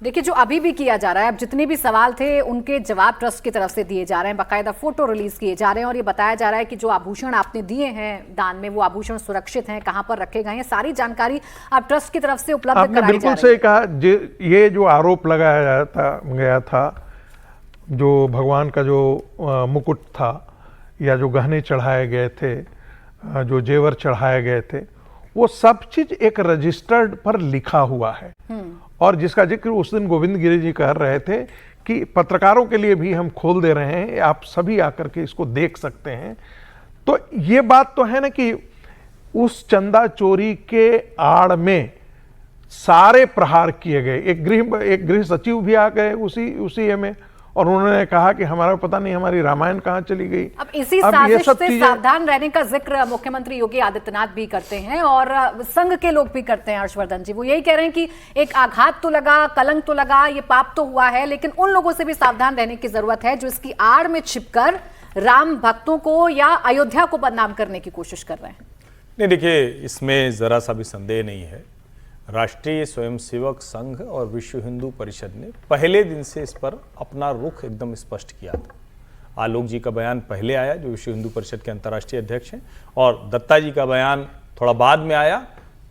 देखिए, जो अभी भी किया जा रहा है, अब जितने भी सवाल थे उनके जवाब ट्रस्ट की तरफ से दिए जा रहे हैं, बाकायदा फोटो रिलीज किए जा रहे हैं और ये बताया जा रहा है कि जो आभूषण आपने दिए हैं दान में वो आभूषण सुरक्षित हैं, कहां पर रखे गए हैं, सारी जानकारी आप ट्रस्ट की तरफ से उपलब्ध कराई जा रही है। बिल्कुल सही कहा। ये जो आरोप लगाया गया था, जो भगवान का जो मुकुट था या जो गहने चढ़ाए गए थे, जो जेवर चढ़ाए गए थे, वो सब चीज एक रजिस्टर्ड पर लिखा हुआ है। और जिसका जिक्र उस दिन गोविंद गिरी जी कह रहे थे कि पत्रकारों के लिए भी हम खोल दे रहे हैं, आप सभी आकर के इसको देख सकते हैं। तो ये बात तो है ना कि उस चंदा चोरी के आड़ में सारे प्रहार किए गए। एक गृह सचिव भी आ गए उसी में, और उन्होंने कहा कि हमारा पता नहीं हमारी रामायण कहां चली गई। अब इसी साजिश से सावधान रहने का जिक्र मुख्यमंत्री योगी आदित्यनाथ भी करते हैं और संघ के लोग भी करते हैं। हर्षवर्धन जी वो यही कह रहे हैं कि एक आघात तो लगा, कलंक तो लगा, ये पाप तो हुआ है, लेकिन उन लोगों से भी सावधान रहने की जरूरत है जो इसकी आड़ में छिपकर राम भक्तों को या अयोध्या को बदनाम करने की कोशिश कर रहे हैं। नहीं, देखिए, इसमें जरा सा भी संदेह नहीं है। राष्ट्रीय स्वयंसेवक संघ और विश्व हिंदू परिषद ने पहले दिन से इस पर अपना रुख एकदम स्पष्ट किया था। आलोक जी का बयान पहले आया, जो विश्व हिंदू परिषद के अंतर्राष्ट्रीय अध्यक्ष हैं, और दत्ता जी का बयान थोड़ा बाद में आया,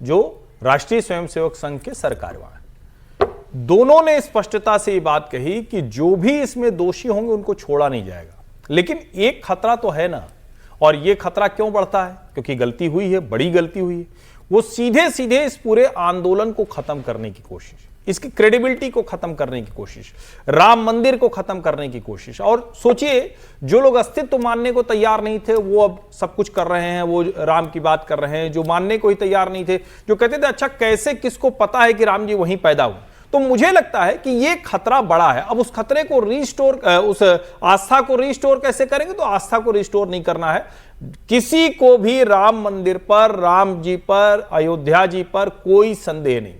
जो राष्ट्रीय स्वयंसेवक संघ के सरकार्यवाह हैं। दोनों ने स्पष्टता से ये बात कही कि जो भी इसमें दोषी होंगे उनको छोड़ा नहीं जाएगा। लेकिन एक खतरा तो है ना, और ये खतरा क्यों बढ़ता है? क्योंकि गलती हुई है, बड़ी गलती हुई है। वो सीधे सीधे इस पूरे आंदोलन को खत्म करने की कोशिश, इसकी क्रेडिबिलिटी को खत्म करने की कोशिश, राम मंदिर को खत्म करने की कोशिश। और सोचिए, जो लोग अस्तित्व मानने को तैयार नहीं थे वो अब सब कुछ कर रहे हैं, वो राम की बात कर रहे हैं। जो मानने को ही तैयार नहीं थे, जो कहते थे अच्छा कैसे किसको पता है कि राम जी वहीं पैदा हुए। तो मुझे लगता है कि ये खतरा बड़ा है। अब उस खतरे को रिस्टोर, उस आस्था को रिस्टोर कैसे करेंगे? तो आस्था को रिस्टोर नहीं करना है। किसी को भी राम मंदिर पर, राम जी पर, अयोध्या जी पर कोई संदेह नहीं।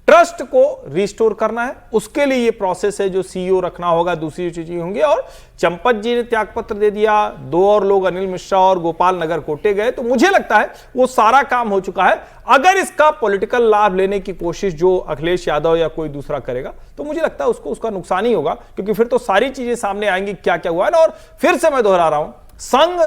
ट्रस्ट को रिस्टोर करना है, उसके लिए ये प्रोसेस है जो सीईओ रखना होगा, दूसरी चीजें होंगी। और चंपत जी ने त्यागपत्र दे दिया, 2 और लोग अनिल मिश्रा और गोपाल नगर कोटे गए, तो मुझे लगता है वो सारा काम हो चुका है। अगर इसका पॉलिटिकल लाभ लेने की कोशिश जो अखिलेश यादव या कोई दूसरा करेगा तो मुझे लगता है उसका नुकसान ही होगा, क्योंकि फिर तो सारी चीजें सामने आएंगी क्या क्या हुआ है ना। और फिर से मैं दोहरा रहा हूं, संघ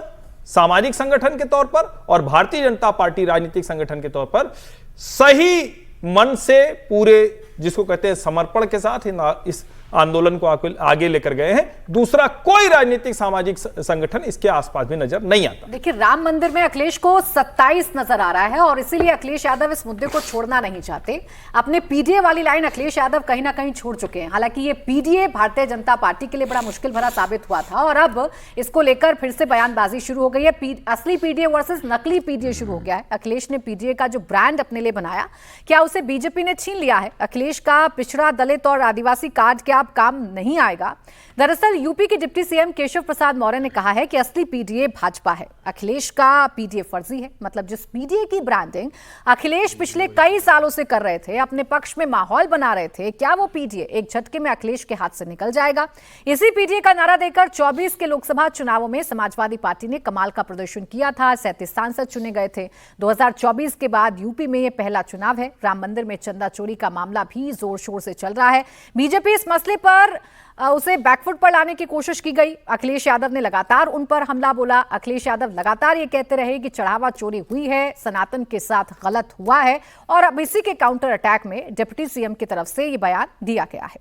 सामाजिक संगठन के तौर पर और भारतीय जनता पार्टी राजनीतिक संगठन के तौर पर सही मन से, पूरे जिसको कहते हैं समर्पण के साथ इस आंदोलन को आगे लेकर गए हैं। दूसरा कोई राजनीतिक सामाजिक संगठन इसके आसपास भी नजर नहीं आता। देखिए, राम मंदिर में अखिलेश को 27 नजर आ रहा है और इसीलिए अखिलेश यादव इस मुद्दे को छोड़ना नहीं चाहते। अपने पीडीए वाली लाइन अखिलेश यादव कहीं ना कहीं छोड़ चुके हैं। हालांकि ये पीडीए भारतीय जनता पार्टी के लिए बड़ा मुश्किल भरा साबित हुआ था और अब इसको लेकर फिर से बयानबाजी शुरू हो गई है। असली पीडीए वर्सेस नकली पीडीए शुरू हो गया है। अखिलेश ने पीडीए का जो ब्रांड अपने लिए बनाया, क्या उसे बीजेपी ने छीन लिया है? अखिलेश का पिछड़ा, दलित और आदिवासी कार्ड क्या अब काम नहीं आएगा? दरअसल यूपी के डिप्टी सीएम केशव प्रसाद मौर्य ने कहा है कि असली पीडीए भाजपा है, अखिलेश का पीडीए फर्जी है। मतलब जिस पीडीए की ब्रांडिंग अखिलेश पिछले कई सालों से कर रहे थे, अपने पक्ष में माहौल बना रहे थे, क्या वो पीडीए एक झटके में अखिलेश के हाथ से निकल जाएगा? इसी पीडीए का नारा देकर 24 के लोकसभा चुनावों में समाजवादी पार्टी ने कमाल का प्रदर्शन किया था। 37 सांसद चुने गए थे। 2024 के बाद यूपी में यह पहला चुनाव है। राम मंदिर में चंदा चोरी का मामला भी जोर शोर से चल रहा है। बीजेपी इस मसले पर उसे बैकफुट पर लाने की कोशिश की गई। अखिलेश यादव ने लगातार उन पर हमला बोला। अखिलेश यादव लगातार ये कहते रहे कि चढ़ावा चोरी हुई है, सनातन के साथ गलत हुआ है, और अब इसी के काउंटर अटैक में डिप्टी सीएम की तरफ से ये बयान दिया गया है।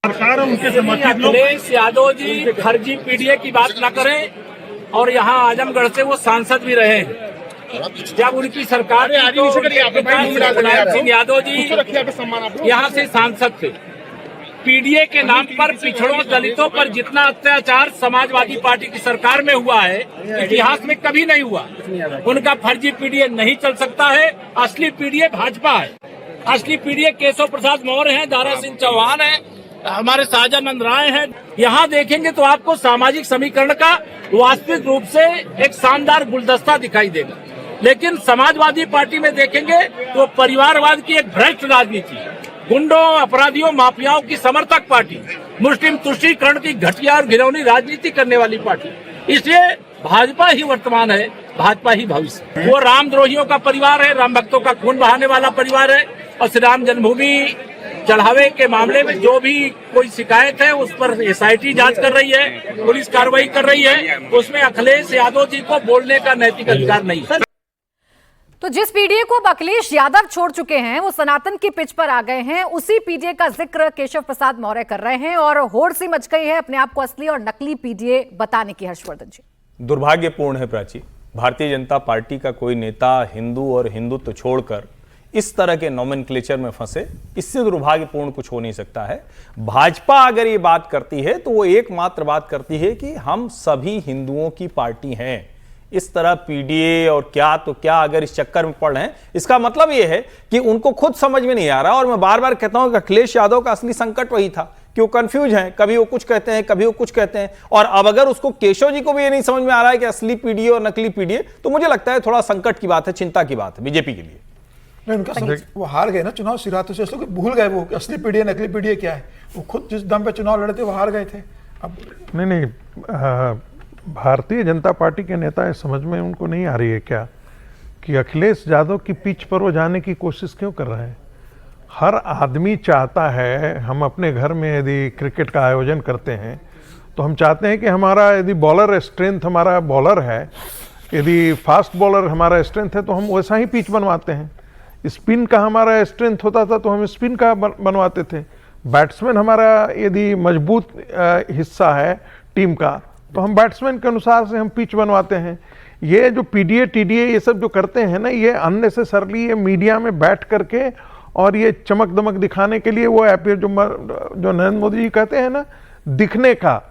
अखिलेश यादव जी फर्जी पीडीए की बात न करें, और यहाँ आजमगढ़ से वो सांसद भी रहे हैं। जब उनकी सरकार सिंह यादव जी यहाँ से सांसद थे। पीडीए के नाम पर पिछड़ों, दलितों पर जितना अत्याचार समाजवादी पार्टी की सरकार में हुआ है, इतिहास में कभी नहीं हुआ। उनका फर्जी पीडीए नहीं चल सकता है। असली पीडीए भाजपा है। असली पीडीए केशव प्रसाद मौर्य हैं, दारा सिंह चौहान हैं, हमारे साजानंद राय हैं। यहाँ देखेंगे तो आपको सामाजिक समीकरण का वास्तविक रूप से एक शानदार गुलदस्ता दिखाई देगा। लेकिन समाजवादी पार्टी में देखेंगे तो परिवारवाद की एक भ्रष्ट राजनीति, गुंडों, अपराधियों, माफियाओं की समर्थक पार्टी, मुस्लिम तुष्टीकरण की घटिया और घिनौनी राजनीति करने वाली पार्टी। इसलिए भाजपा ही वर्तमान है, भाजपा ही भविष्य। वो रामद्रोहियों का परिवार है, राम भक्तों का खून बहाने वाला परिवार है। और श्री राम जन्मभूमि चढ़ावे के मामले में जो भी कोई शिकायत है उस पर एसआईटी जांच कर रही है, पुलिस कार्रवाई कर रही है, उसमें अखिलेश यादव जी को बोलने का नैतिक अधिकार नहीं है। तो जिस पीडीए को अब अखिलेश यादव छोड़ चुके हैं वो सनातन की पिच पर आ गए हैं, उसी पीडीए का जिक्र केशव प्रसाद मौर्य कर रहे हैं और होड़ सी मच गई है अपने आप को असली और नकली पीडीए बताने की। हर्षवर्धन जी, दुर्भाग्यपूर्ण है प्राची, भारतीय जनता पार्टी का कोई नेता हिंदू और हिंदुत्व छोड़कर इस तरह के नोमेनक्लेचर में फंसे, इससे दुर्भाग्यपूर्ण कुछ हो नहीं सकता है। भाजपा अगर ये बात करती है तो वो एकमात्र बात करती है कि हम सभी हिंदुओं की पार्टी हैं। इस तरह पीडीए और क्या तो क्या अगर इस चक्कर में पड़ रहे हैं, इसका मतलब यह है कि उनको खुद समझ में नहीं आ रहा। और मैं बार बार कहता हूं कि अखिलेश यादव का असली संकट वही था कि वो कंफ्यूज हैं, कभी वो कुछ कहते हैं, कभी वो कुछ कहते हैं। और अब अगर उसको केशव जी को भी ये नहीं समझ में आ रहा है कि असली पीडीए और नकली पीडीए, तो मुझे लगता है थोड़ा संकट की बात है, चिंता की बात है बीजेपी के लिए। नहीं, उनका वो हार गए ना चुनाव सिरातों से, इसलिए भूल गए वो असली पीडीए नकली पीडीए क्या है। वो खुद जिस दम पे चुनाव लड़े थे वो हार गए थे। अब नहीं, भारतीय जनता पार्टी के नेता इस समझ में उनको नहीं आ रही है क्या कि अखिलेश यादव की पिच पर वो जाने की कोशिश क्यों कर रहे हैं। हर आदमी चाहता है, हम अपने घर में यदि क्रिकेट का आयोजन करते हैं तो हम चाहते हैं कि हमारा यदि बॉलर स्ट्रेंथ हमारा बॉलर है, यदि फास्ट बॉलर हमारा स्ट्रेंथ है तो हम वैसा ही पिच बनवाते हैं। स्पिन का हमारा स्ट्रेंथ होता था तो हम स्पिन का बनवाते थे। बैट्समैन हमारा यदि मजबूत हिस्सा है टीम का तो हम बैट्समैन के अनुसार से हम पिच बनवाते हैं। ये जो पीडीए टीडीए ये सब जो करते हैं ना, ये अननेसेसरली ये मीडिया में बैठ करके और ये चमक दमक दिखाने के लिए वो ऐप जो नरेंद्र मोदी जी कहते हैं ना दिखने का,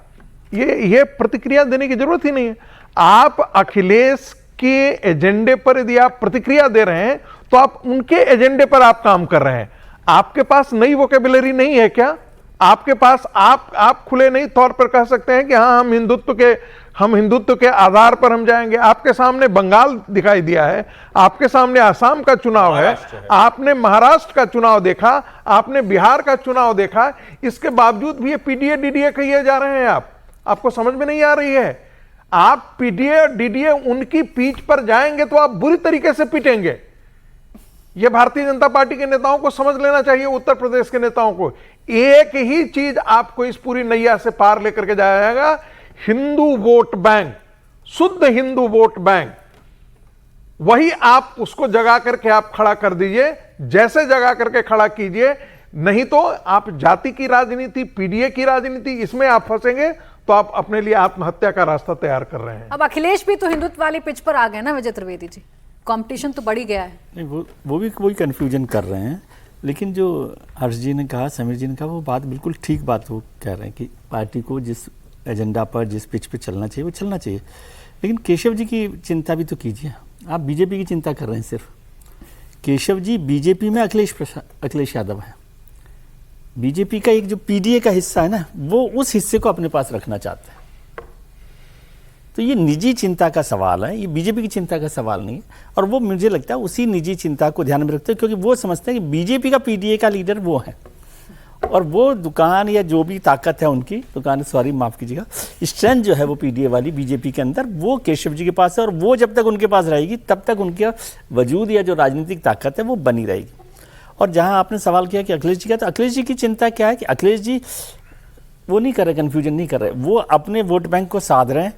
ये प्रतिक्रिया देने की जरूरत ही नहीं है। आप अखिलेश के एजेंडे पर यदि आप प्रतिक्रिया दे रहे हैं तो आप उनके एजेंडे पर आप काम कर रहे हैं। आपके पास नई वोकेबुलरी नहीं है क्या? आपके पास आप खुले नहीं तौर पर कह सकते हैं कि हाँ हम हिंदुत्व के आधार पर हम जाएंगे। आपके सामने बंगाल दिखाई दिया है, आपके सामने आसाम का चुनाव है, आपने महाराष्ट्र का चुनाव देखा, आपने बिहार का चुनाव देखा, इसके बावजूद भी ये पीडीए डीडीए कहिए जा रहे हैं। आपको समझ में नहीं आ रही है। आप पीडीए डीडीए उनकी पीठ पर जाएंगे तो आप बुरी तरीके से पिटेंगे। यह भारतीय जनता पार्टी के नेताओं को समझ लेना चाहिए, उत्तर प्रदेश के नेताओं को। एक ही चीज आपको इस पूरी नैया से पार लेकर के जाया जाएगा, हिंदू वोट बैंक, शुद्ध हिंदू वोट बैंक। वही आप उसको जगा करके आप खड़ा कर दीजिए, जैसे जगा करके खड़ा कीजिए। नहीं तो आप जाति की राजनीति, पीडीए की राजनीति, इसमें आप फंसेंगे तो आप अपने लिए आत्महत्या का रास्ता तैयार कर रहे हैं। अब अखिलेश भी तो हिंदुत्व वाली पिच पर आ गए ना विजय त्रिवेदी जी, कंपटीशन तो बढ़ ही गया है। नहीं, वो भी कोई कन्फ्यूजन कर रहे हैं। लेकिन जो हर्ष जी ने कहा, समीर जी ने कहा, वो बात बिल्कुल ठीक बात वो कह रहे हैं कि पार्टी को जिस एजेंडा पर जिस पिच पे चलना चाहिए वो चलना चाहिए। लेकिन केशव जी की चिंता भी तो कीजिए। आप बीजेपी की चिंता कर रहे हैं सिर्फ। केशव जी बीजेपी में अखिलेश यादव है। बीजेपी का एक जो पीडीए का हिस्सा है ना, वो उस हिस्से को अपने पास रखना चाहते हैं। तो ये निजी चिंता का सवाल है, ये बीजेपी की चिंता का सवाल नहीं है। और वो मुझे लगता है उसी निजी चिंता को ध्यान में रखते हैं, क्योंकि वो समझते हैं कि बीजेपी का पीडीए का लीडर वो है और वो दुकान या जो भी ताकत है उनकी दुकान, सॉरी माफ कीजिएगा, स्ट्रेंथ जो है वो पीडीए वाली बीजेपी के अंदर वो केशव जी के पास है। और वो जब तक उनके पास रहेगी तब तक उनका वजूद या जो राजनीतिक ताकत है वो बनी रहेगी। और जहां आपने सवाल किया कि अखिलेश जी का, तो अखिलेश जी की चिंता क्या है कि अखिलेश जी वो नहीं कर रहे, कन्फ्यूजन नहीं कर रहे, वो अपने वोट बैंक को साध रहे हैं।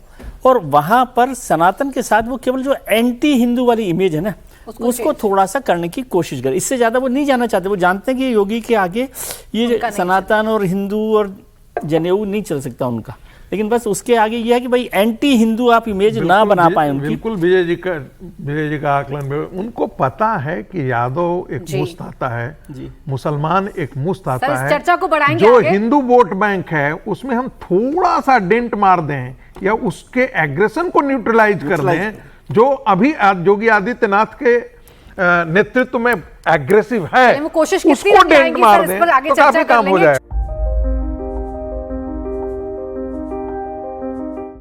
और वहां पर सनातन के साथ वो केवल जो एंटी हिंदू वाली इमेज है ना उसको थोड़ा सा करने की कोशिश कर, इससे ज्यादा वो नहीं जाना चाहते। वो जानते हैं कि योगी के आगे ये सनातन और हिंदू और जनेऊ नहीं चल सकता उनका। लेकिन बस उसके आगे ये है कि भाई एंटी हिंदू आप इमेज ना बना पाए उनकी। बिल्कुल विजय जी का आकलन, उनको पता है कि यादव एक मुश्त आता है, मुसलमान एक मुश्त आता है। चर्चा को बढ़ाएंगे जो आगे। हिंदू वोट बैंक है उसमें हम थोड़ा सा डेंट मार दें या उसके एग्रेशन को न्यूट्रलाइज कर दें, जो अभी योगी आदित्यनाथ के नेतृत्व में एग्रेसिव है, कोशिश उसको डेंट मार दें तो काफी काम हो जाए।